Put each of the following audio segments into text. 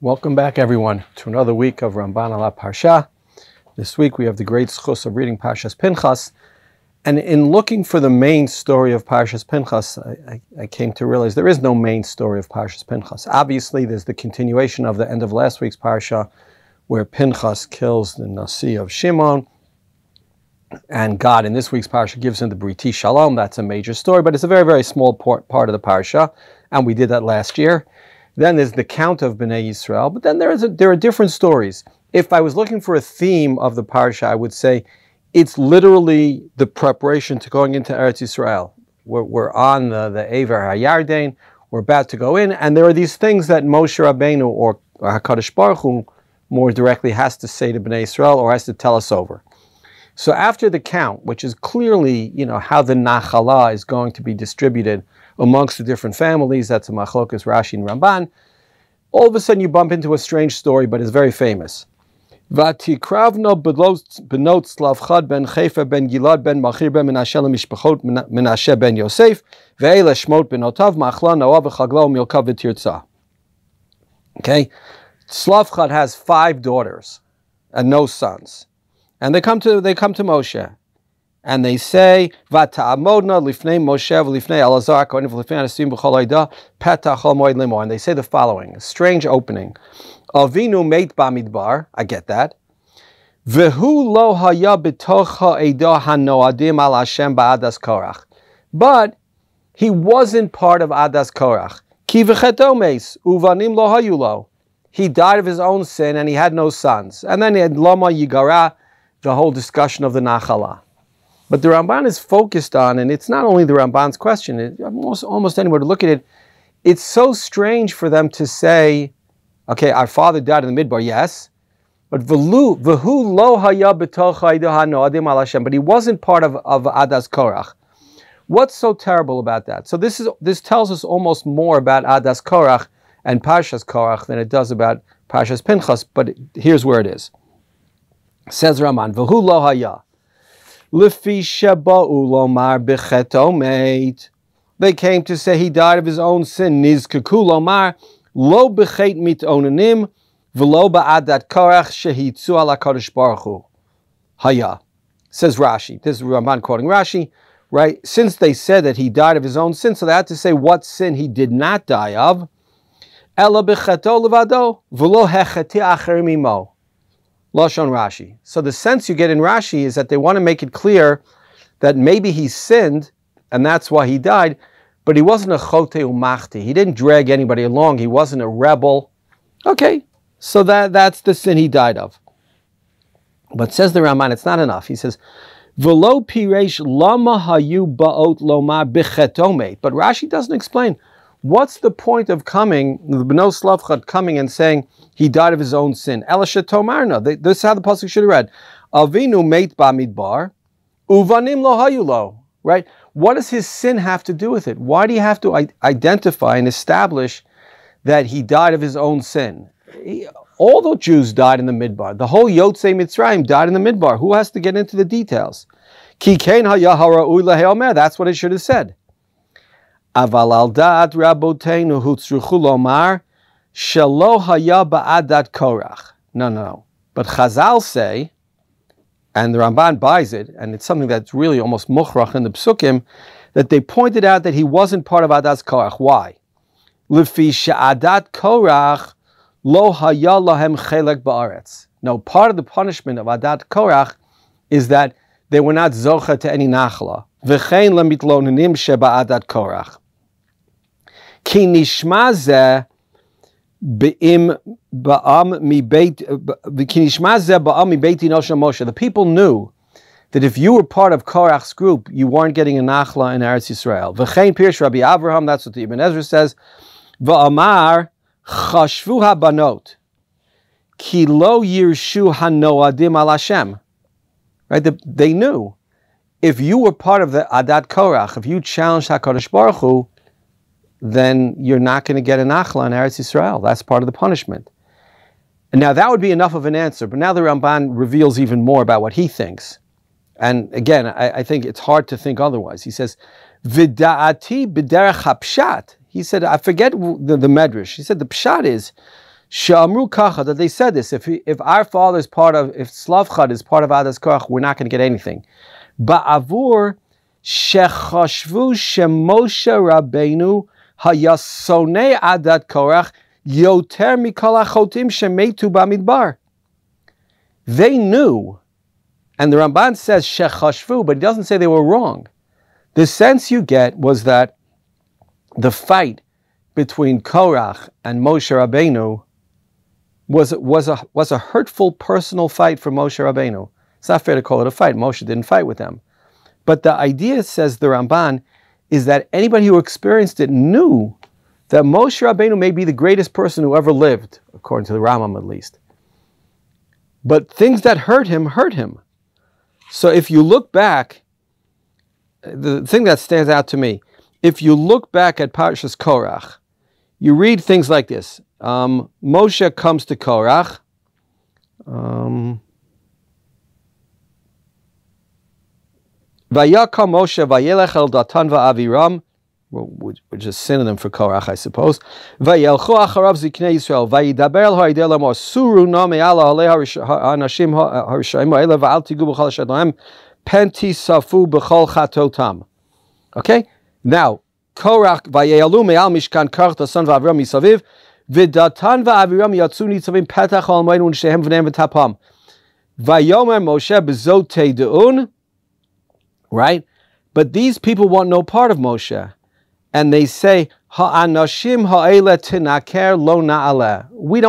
Welcome back, everyone, to another week of Ramban ala parasha. This week we have the great zchus of reading Parshas Pinchas, and in looking for the main story of Parshas Pinchas, I came to realize there is no main story of Parshas Pinchas. Obviously, there's the continuation of the end of last week's parasha, where Pinchas kills the Nasi of Shimon, and God in this week's parasha gives him the Briti Shalom. That's a major story, but it's a very, very small part of the parasha, and we did that last year. Then there's the count of Bnei Yisrael, but then there are different stories. If I was looking for a theme of the parasha, I would say it's literally the preparation to going into Eretz Yisrael. We're on the Ever HaYarden, we're about to go in, and there are these things that Moshe Rabbeinu or HaKadosh Baruch Hu more directly has to say to Bnei Yisrael or has to tell us over. So after the count, which is clearly, how the Nachala is going to be distributed amongst the different families, that's a machlokas Rashi and Ramban, all of a sudden you bump into a strange story, but it's very famous. Vatikravno benot Zelophehad ben Chefa ben Gilad ben Machir ben Menashe lemishpachot Menashe ben Yosef ve'ele shmot benotav Machla Noah v'chagla u'milka v'tirza. Okay, Zelophehad has 5 daughters and no sons. And they come to Moshe, and they say, "Vata'amodna lifnei Moshe v'lifnei Elazar kohen v'lifnei anasim b'chol ha'ida petach chol moed limor." And they say the following: a strange opening. Avinu meit b'midbar. I get that. V'hu lo haya b'toch ha'ida hanoadim al Hashem ba'adas Korach. But he wasn't part of Adas Korach. Ki v'cheto meis uvanim lo hayu lo. He died of his own sin, and he had no sons. And then he had lama yigara, the whole discussion of the Nachala. But the Ramban is focused on, and it's not only the Ramban's question, almost anywhere to look at it, it's so strange for them to say, okay, our father died in the Midbar, yes, but v'hu lo haya b'toch ha'ida hanoadim al Hashem, but he wasn't part of Adas Korach. What's so terrible about that? So this tells us almost more about Adas Korach and Parshas Korach than it does about Parshas Pinchas, but here's where it is. Says Raman, v'hu lo haya, lefi sheba'u lomar b'cheto meit. They came to say he died of his own sin. Nizkaku lomar lo b'chet mitonanim v'lo ba'adat korach shehitzu ala kadosh baruch hu. Haya. Says Rashi. This is Raman quoting Rashi, right? Since they said that he died of his own sin, so they had to say what sin he did not die of. Ela b'cheto levado v'lo hecheti acherim imo. Lashon Rashi. So the sense you get in Rashi is that they want to make it clear that maybe he sinned and that's why he died, but he wasn't a chote umachti. He didn't drag anybody along. He wasn't a rebel. Okay, so that's the sin he died of. But says the Ramban, it's not enough. He says, V'lo piresh lama hayu ba'ot lomar b'chetomet. But Rashi doesn't explain. What's the point of coming, the Bnei Zelophehad coming and saying he died of his own sin? Elisha Tomarna. This is how the pasuk should have read. Avinu meit b'midbar, uvanim lo hayu lo. Right? What does his sin have to do with it? Why do you have to identify and establish that he died of his own sin? All the Jews died in the midbar. The whole Yotzei Mitzrayim died in the midbar. Who has to get into the details? Ki kein haya hara'ui leheomer. That's what it should have said. Aval al da'at rabotenu hutzruchu lomar shelo haya ba'adat korach. No. But Chazal say, and the Ramban buys it, and it's something that's really almost mukhrach in the psukim, that they pointed out that he wasn't part of Adas Korach. Why? Lefi she'adat Korach lo haya lahem chelek ba'aretz. No, part of the punishment of Adat Korach is that they were not zocha to any nachla. V'chein lemitlonenim sheba'adat Korach. Ki nishma zeh b'im ba'am mi beit v'kinishma zeh ba'am mi beit inosham Moshe. The people knew that if you were part of Korach's group, you weren't getting a nachla in Eretz Yisrael. V'chein pirsh Rabbi Avraham. That's what the Ibn Ezra says. V'amar chashvu habanot ki lo yirshu hanoadim al Hashem. Right? They knew if you were part of the Adat Korach, if you challenged HaKadosh Baruch Hu, then you're not going to get a nachla in Eretz Yisrael. That's part of the punishment. And now that would be enough of an answer, but now the Ramban reveals even more about what he thinks. And again, I think it's hard to think otherwise. He says, V'da'ati b'derech hapshat. He said, I forget the medrash. He said the pshat is She'amru kacha, that they said this, if our father is part of, if Zelophehad is part of Adas Korach, we're not going to get anything. Ba'avur shechashvu shemoshe Rabbeinu hayasone adat Korach yoter mikol achotim shemetu bamidbar. They knew, and the Ramban says shechashvu, but he doesn't say they were wrong. The sense you get was that the fight between Korach and Moshe Rabbeinu was a hurtful personal fight for Moshe Rabbeinu. It's not fair to call it a fight. Moshe didn't fight with them. But the idea, says the Ramban, is that anybody who experienced it knew that Moshe Rabbeinu may be the greatest person who ever lived, according to the Ramban at least. But things that hurt him, hurt him. So if you look back, the thing that stands out to me, if you look back at Parshas Korach, you read things like this. Moshe comes to Korach. Vayakam Moshe vayelech el Datan va'aviram, which is synonym for Korach, I suppose. Vayelchu acharav ziknei Yisrael vayidaber el ha'idei lamor suru no me'ala alei ha'anashim ha'rishaim ha'ele va'al tigu b'chol ha'shadlahem penti safu b'chol chatotam. Okay? Now, Korach vaye'alu me'al mishkan Korach Datan va'aviram misaviv v'Datan va'aviram yatzu nitzavim petach ha'almoinu u'nishehem v'neim v'tapam. Vayomer Moshe b'zot teideun. Right? But these people want no part of Moshe. And they say, Ha'anashim ha'ele tinaker lo na'aleh. We're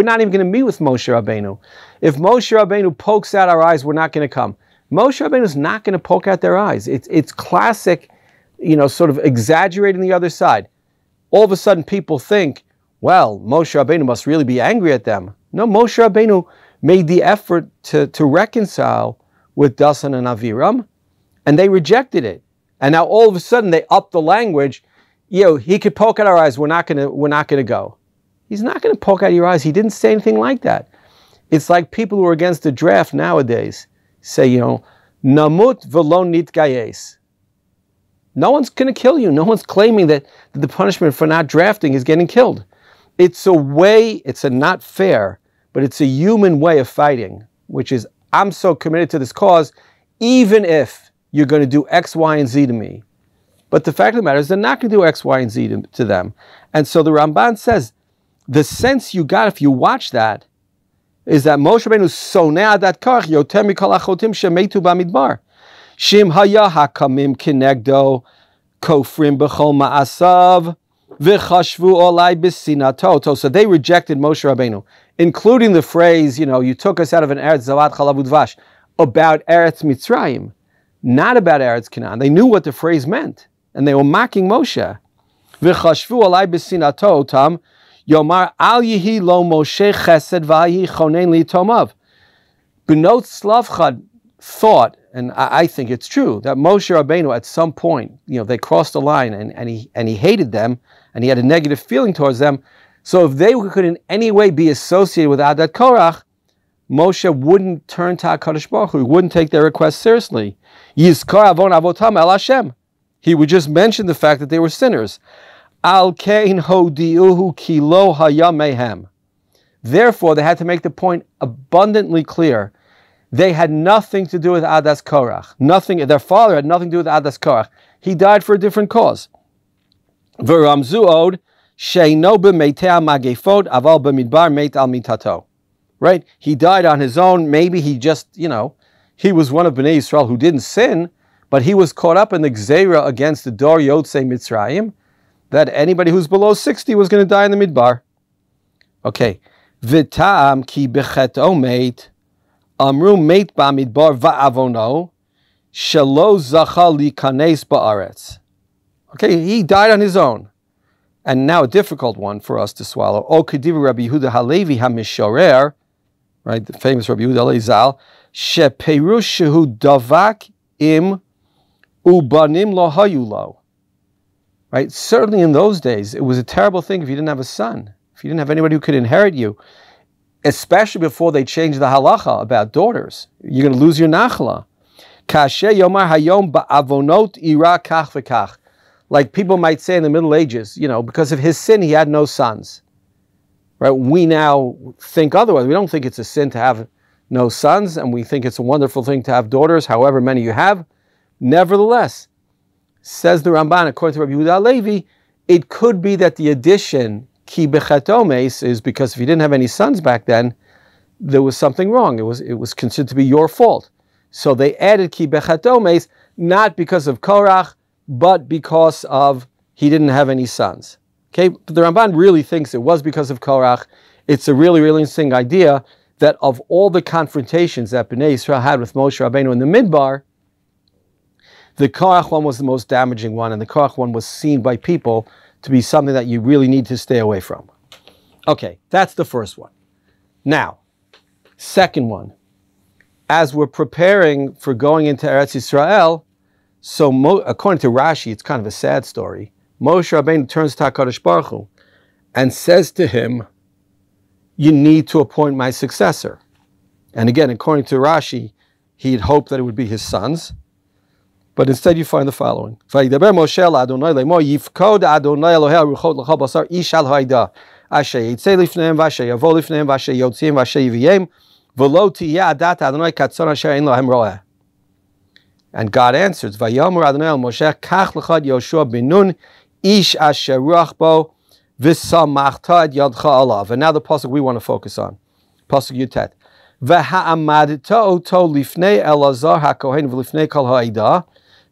not even going to meet with Moshe Rabbeinu. If Moshe Rabbeinu pokes out our eyes, we're not going to come. Moshe Rabbeinu is not going to poke out their eyes. It's classic, sort of exaggerating the other side. All of a sudden people think, well, Moshe Rabbeinu must really be angry at them. No, Moshe Rabbeinu made the effort to reconcile with Dasan and Aviram, and they rejected it. And now all of a sudden they up the language. He could poke at our eyes. We're not gonna go. He's not gonna poke out your eyes. He didn't say anything like that. It's like people who are against the draft nowadays say, namut v'lo nitgayes. No one's gonna kill you. No one's claiming that the punishment for not drafting is getting killed. It's a not fair, but it's a human way of fighting, which is, I'm so committed to this cause, even if you're going to do X, Y, and Z to me. But the fact of the matter is they're not going to do X, Y, and Z to them. And so the Ramban says, the sense you got if you watch that is that Moshe Rabbeinu soneh adat korach yoter mikol achotim shemetu bamidbar. Shim haya hakamim kinegdo kofrim b'chol ma'asav v'chashvu olai b'sinato. So they rejected Moshe Rabbeinu, including the phrase, you took us out of an Eretz Zavat Chalav Udvash, about Eretz Mitzrayim. Not about Eretz Canaan. They knew what the phrase meant, and they were mocking Moshe. V'chashvu alai b'sinato tam yomar al yihi lo Moshe chesed v'ahi chonen li tomav. Benot Zelophehad thought, and I think it's true, that Moshe Rabbeinu at some point, they crossed the line, and he hated them, and he had a negative feeling towards them. So if they could in any way be associated with Adat Korach, Moshe wouldn't turn to HaKadosh Baruch Hu. He wouldn't take their request seriously. Yizkar avon avotam el Hashem. He would just mention the fact that they were sinners. Al kein hodiuhu ki lo haya mehem. Therefore, they had to make the point abundantly clear. They had nothing to do with Adas Korach. Nothing. Their father had nothing to do with Adas Korach. He died for a different cause. V'ramzu od sheino b'meitea magefot aval b'midbar meit al mitato. Right? He died on his own. Maybe he just, he was one of Bnei Yisrael who didn't sin, but he was caught up in the gzeira against the Dor Yotzei Mitzrayim, that anybody who's below 60 was going to die in the midbar. Okay. V'tam ki becheto meit, amru meit ba'midbar va'avono, shelo zacha likanes ba'aretz. Okay, he died on his own. And now a difficult one for us to swallow. O kediv Rabbi Yehuda Halevi HaMishorer, right, the famous Rabbi Yehuda Halevi Zal, sheperush shehu davak im ubanim lo hayu lo. Right, certainly in those days, it was a terrible thing if you didn't have a son, if you didn't have anybody who could inherit you, especially before they changed the halacha about daughters. You're going to lose your nachla. Kashe yomar hayom ba'avonot ira kach v'kach. Like people might say in the Middle Ages, because of his sin, he had no sons. Right? We now think otherwise. We don't think it's a sin to have no sons, and we think it's a wonderful thing to have daughters, however many you have. Nevertheless, says the Ramban, according to Rabbi Yehuda Levi, it could be that the addition ki bechet is because if you didn't have any sons back then, there was something wrong. It was considered to be your fault. So they added ki bechet not because of Korach, but because of he didn't have any sons. Okay, but the Ramban really thinks it was because of Korach. It's a really, really interesting idea that of all the confrontations that Bnei Yisrael had with Moshe Rabbeinu in the Midbar, the Korach one was the most damaging one, and the Korach one was seen by people to be something that you really need to stay away from. Okay, that's the first one. Now, second one. As we're preparing for going into Eretz Yisrael, so according to Rashi, it's kind of a sad story. Moshe Rabbeinu turns to HaKadosh Baruch Hu and says to him, you need to appoint my successor. And again, according to Rashi, he'd hoped that it would be his sons. But instead you find the following. Vayidaber Moshe la'Adonai lemor yifkod Adonai Elohei aruchot l'chol basar ish al ha'ida asher yitzei lifneim v'asher yavo lifneim v'asher yotzim v'asher yiviyim v'lo tiyeh adat Adonai katzon asher ein lahem roeh. And God answers, Vayomer Adonai el Moshe kach l'chad Yehoshua ben Nun ish asher ruach bo v'samachta et yadcha alav. And now the pasuk we want to focus on. Pasuk Yutet. V'ha'amadta oto lifnei Elazar ha'kohen v'lifnei kol ha'ida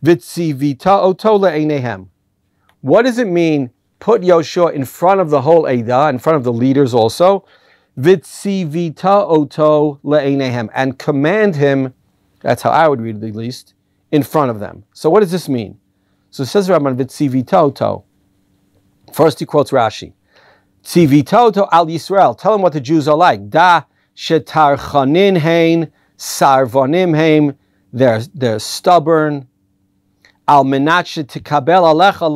v'tzivita oto le'einehem. What does it mean, put Yehoshua in front of the whole Eidah, in front of the leaders also, v'tzivita oto le'einehem, and command him, that's how I would read it at least, in front of them. So what does this mean? So it says Ramban, v'tzivita oto. First he quotes Rashi. Tzivita oto al Yisrael, tell him what the Jews are like. Da shetarchanin hein, sarvanim hein, they're stubborn. Al menat shetikabel alecha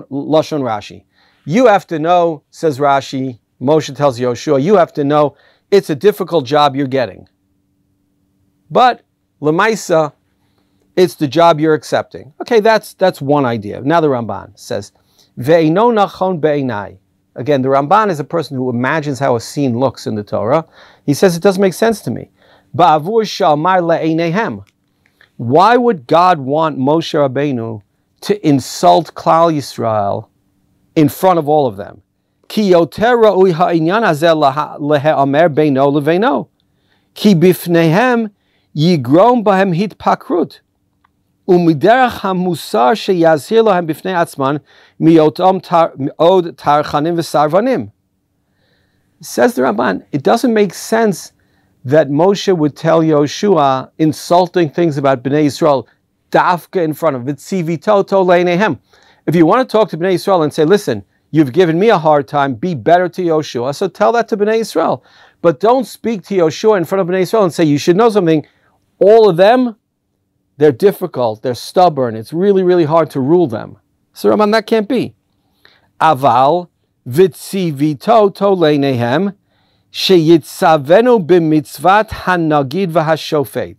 lashon Rashi. You have to know, says Rashi, Moshe tells Yehoshua, you have to know it's a difficult job you're getting. But Lemaisa, it's the job you're accepting. Okay, that's one idea. Now the Ramban says, Ve'ino nachon be'enai. Again, the Ramban is a person who imagines how a scene looks in the Torah. He says it doesn't make sense to me. Ba'avur shalmar le'einehem. Why would God want Moshe Rabbeinu to insult Klal Yisrael in front of all of them? Ki yoter ra'ui ha'inyan hazeh lehe'amer beino leveino. Ki bifnehem yigrom bahem hitpakrut. Umiderach hamusar sheyazhir lohem bifnei atzman miyotam od tarchanim v'sarvanim. Says the Ramban, it doesn't make sense that Moshe would tell Yehoshua insulting things about Bnei Yisrael, dafka in front of it. If you want to talk to Bnei Yisrael and say, listen, you've given me a hard time, be better to Yehoshua, so tell that to Bnei Yisrael. But don't speak to Yehoshua in front of Bnei Yisrael and say, you should know something. All of them, they're difficult, they're stubborn, it's really, really hard to rule them. So Raman, that can't be. Aval v'tzivito toleinehem sheyitzavenu b'mitzvat hanagid v'hashofet.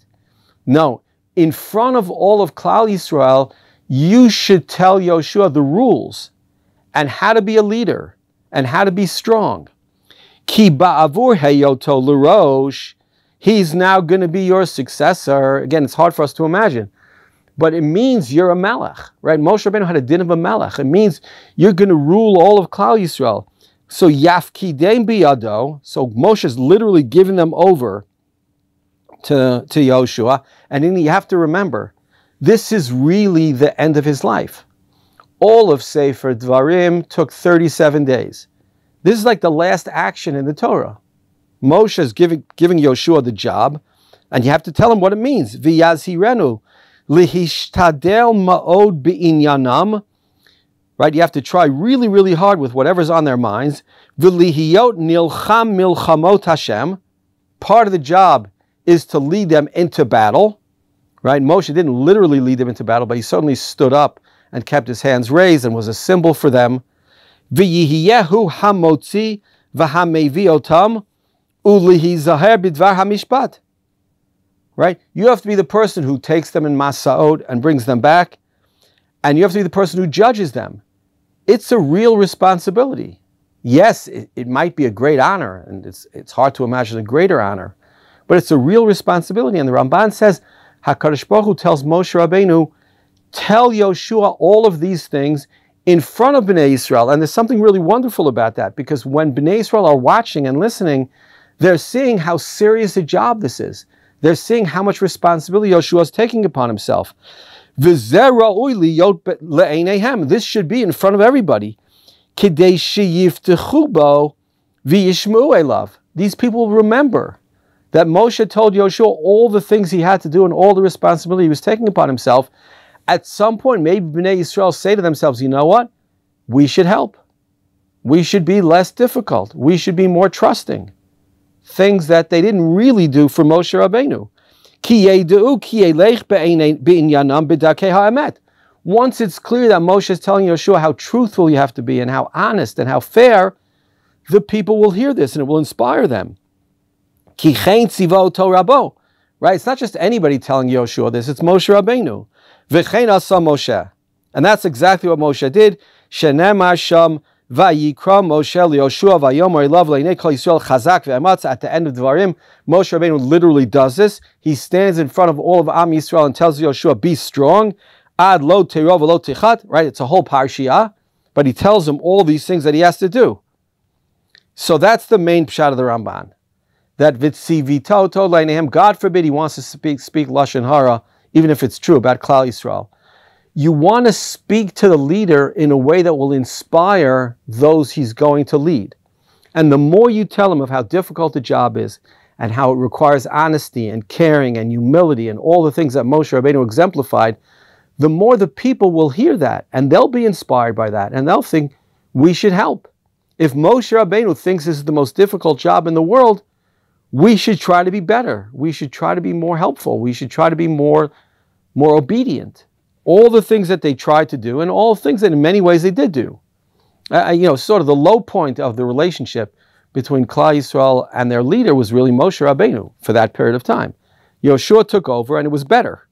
No, in front of all of Klal Yisrael, you should tell Yehoshua the rules and how to be a leader and how to be strong. Ki ba'avur heyoto l'rosh. He's now going to be your successor. Again, it's hard for us to imagine. But it means you're a melech, right? Moshe Rabbeinu had a din of a melech. It means you're going to rule all of Klal Yisrael. So yafkidein biyado. So Moshe's literally giving them over to Yehoshua. And then you have to remember, this is really the end of his life. All of Sefer Dvarim took 37 days. This is like the last action in the Torah. Moshe is giving Yehoshua the job, and you have to tell him what it means. V'yazhirenu lihishtadel ma'od b'inyanam. Right, you have to try really, really hard with whatever's on their minds. V'lihiyot nilcham milchamot Hashem. Part of the job is to lead them into battle. Right, Moshe didn't literally lead them into battle, but he certainly stood up and kept his hands raised and was a symbol for them. V'yihiyehu hamotzi v'hamevi otam. Ulihizaher bidvar hamishpat. Right? You have to be the person who takes them in Masaot and brings them back. And you have to be the person who judges them. It's a real responsibility. Yes, it might be a great honor, and it's hard to imagine a greater honor, but it's a real responsibility. And the Ramban says, HaKadosh Baruch Hu tells Moshe Rabbeinu, tell Yehoshua all of these things in front of Bnei Yisrael. And there's something really wonderful about that, because when Bnei Yisrael are watching and listening, they're seeing how serious a job this is. They're seeing how much responsibility Yehoshua is taking upon himself. This should be in front of everybody. These people will remember that Moshe told Yehoshua all the things he had to do and all the responsibility he was taking upon himself. At some point, maybe Bnei Yisrael say to themselves, you know what? We should help. We should be less difficult. We should be more trusting. Things that they didn't really do for Moshe Rabbeinu. Once it's clear that Moshe is telling Yehoshua how truthful you have to be and how honest and how fair, the people will hear this and it will inspire them. Right? It's not just anybody telling Yehoshua this, it's Moshe Rabbeinu. And that's exactly what Moshe did. Vayikra Moshe Yehoshua vayomer elav leinei kol Yisrael chazak ve'ematz. At the end of Dvarim, Moshe Rabbeinu literally does this. He stands in front of all of Am Yisrael and tells Yehoshua, be strong. Ad lo teiro v'lo tichat. Right? It's a whole parasha, but he tells him all these things that he has to do. So that's the main pshat of the Ramban. That vitzivito to leinehem. God forbid he wants to speak lashon hara, even if it's true about Klal Yisrael. You want to speak to the leader in a way that will inspire those he's going to lead. And the more you tell him of how difficult the job is and how it requires honesty and caring and humility and all the things that Moshe Rabbeinu exemplified, the more the people will hear that and they'll be inspired by that and they'll think, we should help. If Moshe Rabbeinu thinks this is the most difficult job in the world, we should try to be better. We should try to be more helpful. We should try to be more obedient. All the things that they tried to do and all things that in many ways they did do. Sort of the low point of the relationship between Klal Yisrael and their leader was really Moshe Rabbeinu for that period of time. Yehoshua took over and it was better.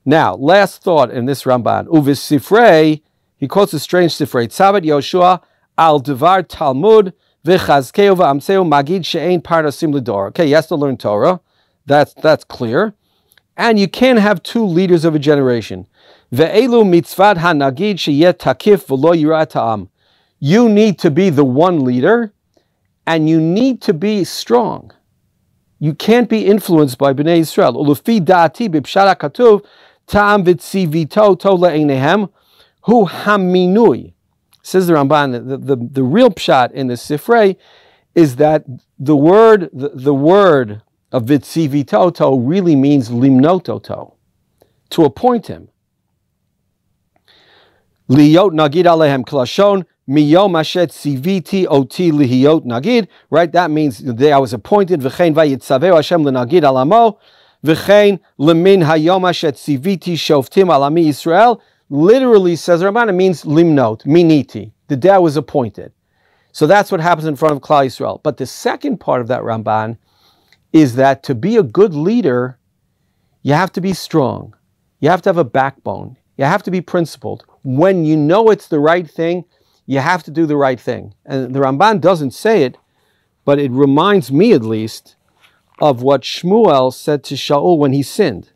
Now, last thought in this Ramban. Uvis Sifrei, he quotes a strange Sifrei. Tzavat Yehoshua al Devar Talmud v'chazkeu v'amseu magid she'ein parnasim l'dor. Okay, he has to learn Torah. That's clear. And you can't have two leaders of a generation. Ve'elu mitzvat hanagid sheyet takif v'lo yirat ha'am. You need to be the one leader, and you need to be strong. You can't be influenced by Bnei Yisrael. Ulufi da'ati b'pshat ha'katuv ta'am v'tzivito to le'einehem hu haminui. Says the Ramban, the real pshat in the Sifrei is that the word of vitzivitoto really means limnototo, to appoint him. Liyot nagid alehem klashon miyom ashet siviti oti lihiyot nagid. Right, that means the day I was appointed. V'chein vayitzaveu Hashem lenagid alamo. V'chein lemin hayom ashet siviti shoftim alami Yisrael. Literally, says Ramban, it means limnot, miniti, the day I was appointed. So that's what happens in front of Klal Yisrael. But the second part of that Ramban is that to be a good leader, you have to be strong. You have to have a backbone. You have to be principled. When you know it's the right thing, you have to do the right thing. And the Ramban doesn't say it, but it reminds me at least of what Shmuel said to Shaul when he sinned.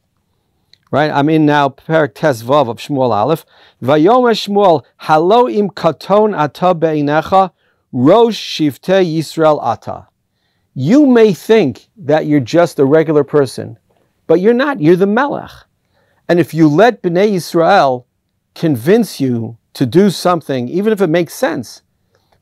Right? I'm in now Perek Tezvav of Shmuel Aleph. Vayomer Shmuel, halo im katon ata be'inecha, rosh shivtei Yisrael ata. You may think that you're just a regular person, but you're not. You're the Melech. And if you let Bnei Yisrael convince you to do something, even if it makes sense,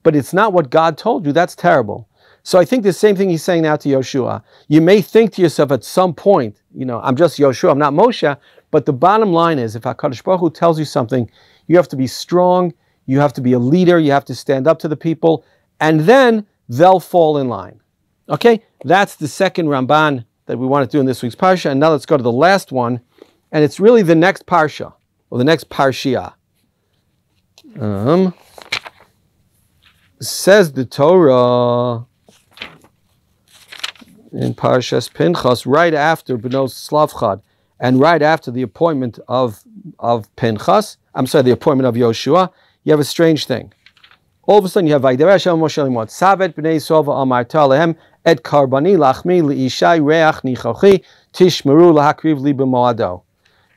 but it's not what God told you, that's terrible. So I think the same thing he's saying now to Yehoshua. You may think to yourself at some point, I'm just Yehoshua, I'm not Moshe, but the bottom line is, if HaKadosh Baruch Hu tells you something, you have to be strong, you have to be a leader, you have to stand up to the people, and then they'll fall in line. Okay, that's the second Ramban that we want to do in this week's parasha. And now let's go to the last one, and it's really the next parasha, or the next parashia. Says the Torah in Parashas Pinchas, right after Zelophehad, and right after the appointment of Pinchas, the appointment of Yehoshua, you have a strange thing. all of a sudden you have Vayidber Hashem Moshe limot Savet b'nei Yisrael v'amarta alehem et karbani lachmi liishai reach nichochi tishmeru lahakriv li b'moado.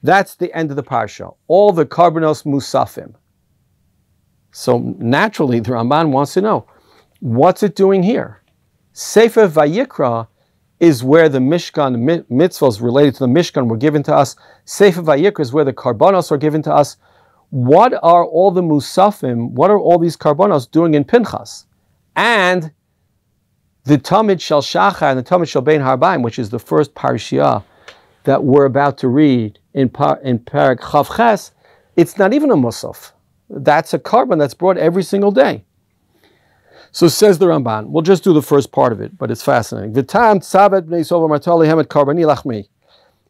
That's the end of the parsha. All the karbanos musafim. So naturally, the Ramban wants to know, what's it doing here? Sefer Vayikra is where the Mishkan mitzvahs related to the Mishkan were given to us. Sefer Vayikra is where the karbanos are given to us. What are all the musafim, what are all these karbanos doing in Pinchas? And the Tamid Shel Shachar and the Tamid Shel Bein Harbaim, which is the first parasha that we're about to read in Perek Chav Ches, it's not even a musaf. That's a carbon that's brought every single day. So says the Ramban. We'll just do the first part of it, but it's fascinating. V'tam tzavet b'nei Yisrael v'amarta alehem et karbani lachmi.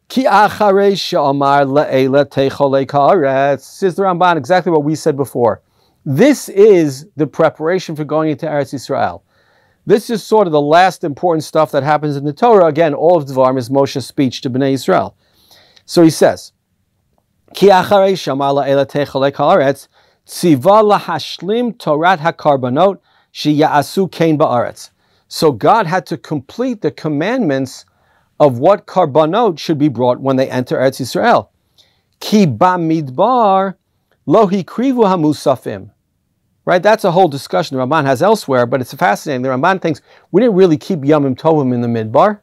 Ki acharei she'amar le'ela teicholei ka'aretz. Says the Ramban, exactly what we said before. This is the preparation for going into Eretz Yisrael. This is sort of the last important stuff that happens in the Torah. Again, all of Dvarim is Moshe's speech to Bnei Yisrael. So he says, Ki acharei she'amar le'ela teicholei ka'aretz tziva lahashlim Torat hakarbanot sheya'asu kein ba'aretz. So God had to complete the commandments of what karbanot should be brought when they enter Eretz Yisrael. Ki ba'midbar lo hikrivu hamusafim. Right, that's a whole discussion the Ramban has elsewhere, but it's fascinating. The Ramban thinks we didn't really keep Yamim Tovim in the Midbar,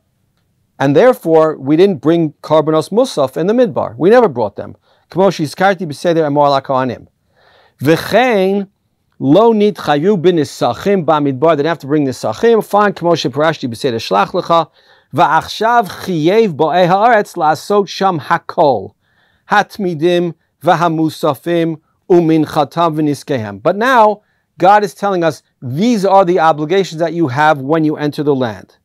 and therefore we didn't bring karbanos musaf in the Midbar. We never brought them. K'mo shizkarti b'seder amor la'kohanim. V'chein lo nitchayu b'nisachim ba'midbar. They didn't have to bring nisachim. Fine, k'mo sheparashti b'seder shlach lecha. Va'achshav chiyev bo'ei haaretz la'asot sham hakol hatmidim v'hamusafim umin chatam v'niskehem. But now God is telling us these are the obligations that you have when you enter the land.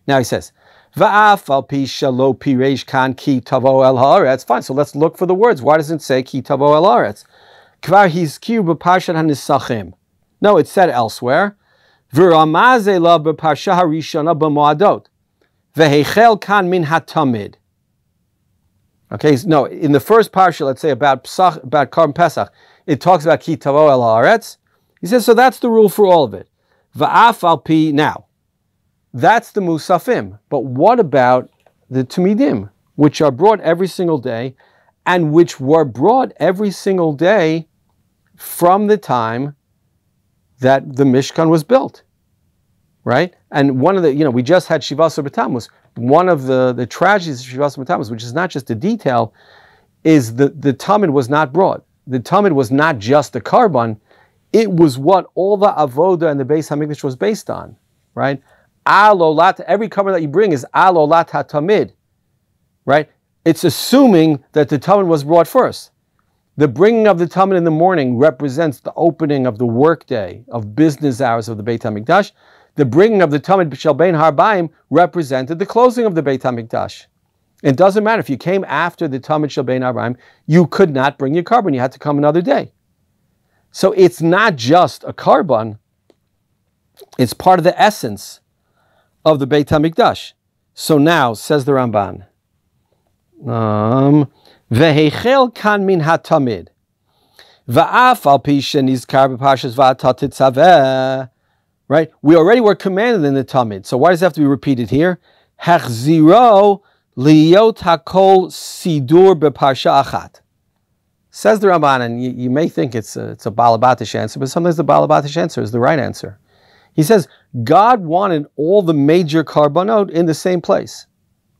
Now he says, Va'af al pi shalo pireish kan ki tavo el haaretz. Fine, so let's look for the words. Why doesn't it say ki tavo el haaretz? Kvar hizkir b'parshat hanisachim. No, it said elsewhere. V'ramazeh la b'parsha harishana b'moadot. V'heichel kan min hatamid. Okay, no, in the first parsha, let's say about Karban Pesach, it talks about ki tavo el haaretz. He says, so that's the rule for all of it. Va'af al pi, now, that's the musafim. But what about the tamidim, which are brought every single day, and which were brought every single day from the time that the Mishkan was built, right? And one of the, we just had Shivasa B'Tammuz. One of the tragedies of Shivasa B'Tammuz, which is not just a detail, is the Tamid was not brought. The Tamid was not just a carbon. It was what all the avoda and the Beis HaMikdash was based on, right? Alolat, every carbon that you bring is alolat hatamid, right? It's assuming that the Tamid was brought first. The bringing of the Tamid in the morning represents the opening of the workday, of business hours of the Beit HaMikdash. The bringing of the Tamid Shel Bein Harbaim represented the closing of the Beit HaMikdash. It doesn't matter if you came after the Tamid Shel Bein Harbaim, you could not bring your carbon. You had to come another day. So it's not just a carbon. It's part of the essence of the Beit HaMikdash. So now, says the Ramban, Vehechel kan min hatamid, va'af al pi shenizkar b'parshas va'ata titzaveh. Right? We already were commanded in the Tamid. So why does it have to be repeated here? Hachziro liyot hakol sidur b'parsha achat. Says the Ramban, and you may think it's a Balabatish answer, but sometimes the Balabatish answer is the right answer. He says, God wanted all the major karbanot in the same place.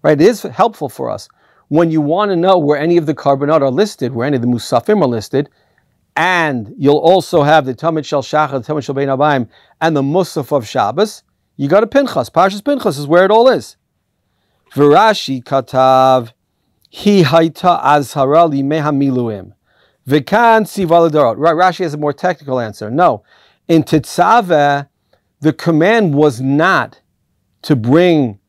Right? It is helpful for us. When you want to know where any of the karbanot are listed, where any of the musafim are listed, and you'll also have the Tamid Shel Shachar, the Tamid Shel Bein Harbaim, and the Musaf of Shabbos, you got a Pinchas. Parshas Pinchas is where it all is. V'Rashi katav, hi haita azhara limeha miluim. V'kan tziva l'darot. Right, Rashi has a more technical answer. No. In Tetzaveh, the command was not to bring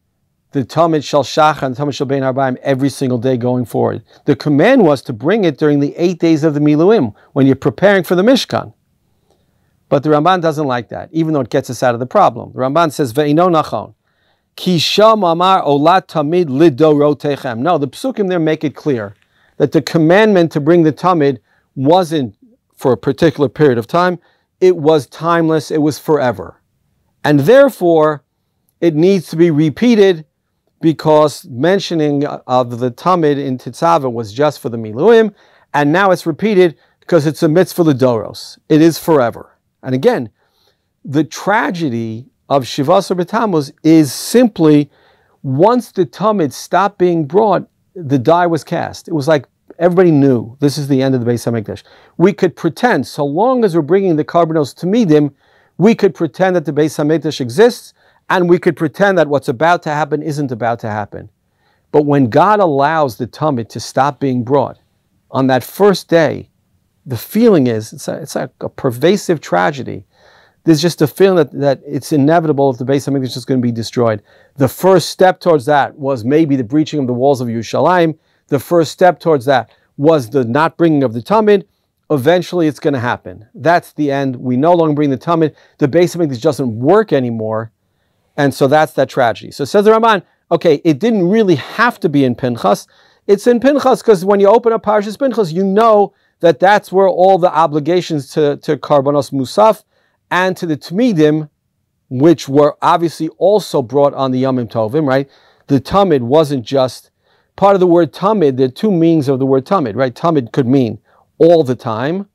the Tamid Shel Shachar and the Tamid Shel Bein Harbaim every single day going forward. The command was to bring it during the 8 days of the Miluim, when you're preparing for the Mishkan. But the Ramban doesn't like that, even though it gets us out of the problem. The Ramban says, Ve'ino nachon, ki sham amar olat tamid lidorotechem. No, the psukim there make it clear that the commandment to bring the Tamid wasn't for a particular period of time. it was timeless, it was forever. And therefore, it needs to be repeated because mentioning of the Tamid in Tetzaveh was just for the Miluim, and now it's repeated because it's a mitzvah l'doros. It is forever. And again, the tragedy of Shivasar B'Tammuz is simply once the Tamid stopped being brought, the die was cast. It was like everybody knew this is the end of the Beis HaMikdash. We could pretend, so long as we're bringing the Karbanos to Midim, we could pretend that the Beis HaMikdash exists, and we could pretend that what's about to happen isn't about to happen. But when God allows the Tamid to stop being brought, on that first day, the feeling is, it's like a pervasive tragedy. There's just a feeling that it's inevitable if the Beis HaMikdash is going to be destroyed. The first step towards that was maybe the breaching of the walls of Yerushalayim. The first step towards that was the not bringing of the Tamid. Eventually it's going to happen. That's the end. We no longer bring the Tamid. The Beis HaMikdash doesn't work anymore. And so that's that tragedy. So says the Ramban, okay, it didn't really have to be in Pinchas. It's in Pinchas because when you open up Parashas Pinchas, you know that that's where all the obligations to Karbanos Musaf and to the Tmidim, which were obviously also brought on the Yomim Tovim, right? The Tamid wasn't just part of the word Tamid. There are two meanings of the word Tamid, right? Tamid could mean all the time,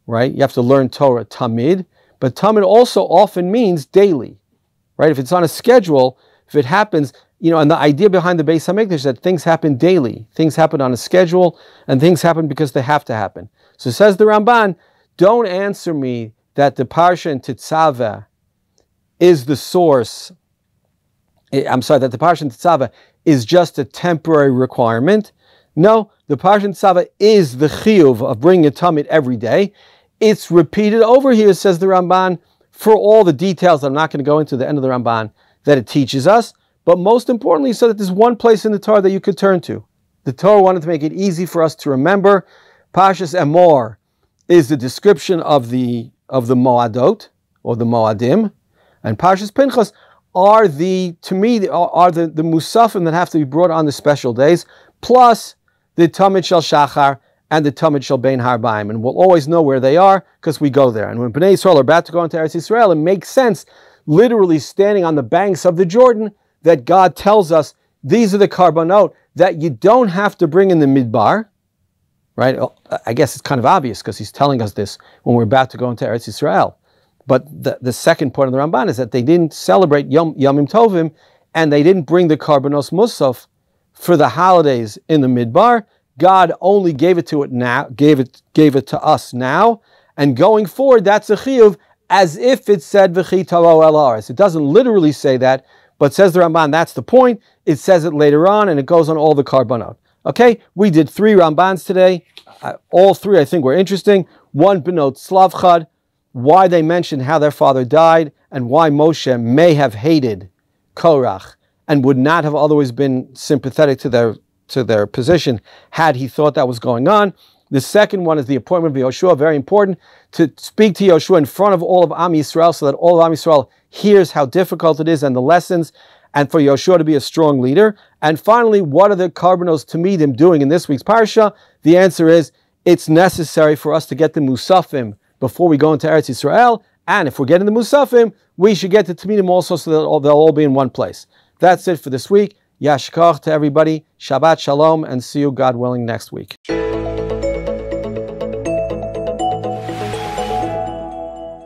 right? You have to learn Torah, Tamid. But Tamid also often means daily, right? If it's on a schedule, if it happens, and the idea behind the Beis HaMikdash is that things happen daily. Things happen on a schedule, and things happen because they have to happen. So says the Ramban, don't answer me that the parasha in Tetzaveh is the source. I'm sorry, that the parasha in Tetzaveh is just a temporary requirement. No, the parasha in Tetzaveh is the chiyuv of bringing a tamid every day. It's repeated over here, says the Ramban, for all the details that I'm not going to go into the end of the Ramban that it teaches us. But most importantly, so that there's one place in the Torah that you could turn to. The Torah wanted to make it easy for us to remember. Parshas Emor is the description of the Moadot, or the Moadim, and Parshas Pinchas are the musafim that have to be brought on the special days, plus the Tamid Shel Shachar and the Tamid Shel Bein Harbaim, and we'll always know where they are because we go there. And when Bnei Yisrael are about to go into Eretz Yisrael, it makes sense, literally standing on the banks of the Jordan, that God tells us these are the karbanot that you don't have to bring in the midbar, right? I guess it's kind of obvious because he's telling us this when we're about to go into Eretz Yisrael. But the second point of the Ramban is that they didn't celebrate Yomim Tovim, and they didn't bring the karbanos musaf for the holidays in the midbar. God only gave it to to us now, and going forward, that's a chiyuv, as if it said v'chi tavo el haaretz. It doesn't literally say that, but says the Ramban, that's the point. It says it later on, and it goes on all the karbanot. Okay, we did 3 Rambans today. All 3 I think were interesting. One benot Zelophehad, why they mentioned how their father died, and why Moshe may have hated Korach and would not have otherwise been sympathetic to their position had he thought that was going on. The second one is the appointment of Yehoshua, very important, to speak to Yehoshua in front of all of Am Yisrael so that all of Am Yisrael hears how difficult it is and the lessons, and for Yehoshua to be a strong leader. And finally, what are the karbanos Tamidim doing in this week's parasha? The answer is, it's necessary for us to get the musafim before we go into Eretz Yisrael, and if we're getting the musafim, we should get the Tamidim also so that they'll all be in one place. That's it for this week. Yashkach to everybody. Shabbat Shalom, and see you, God willing, next week.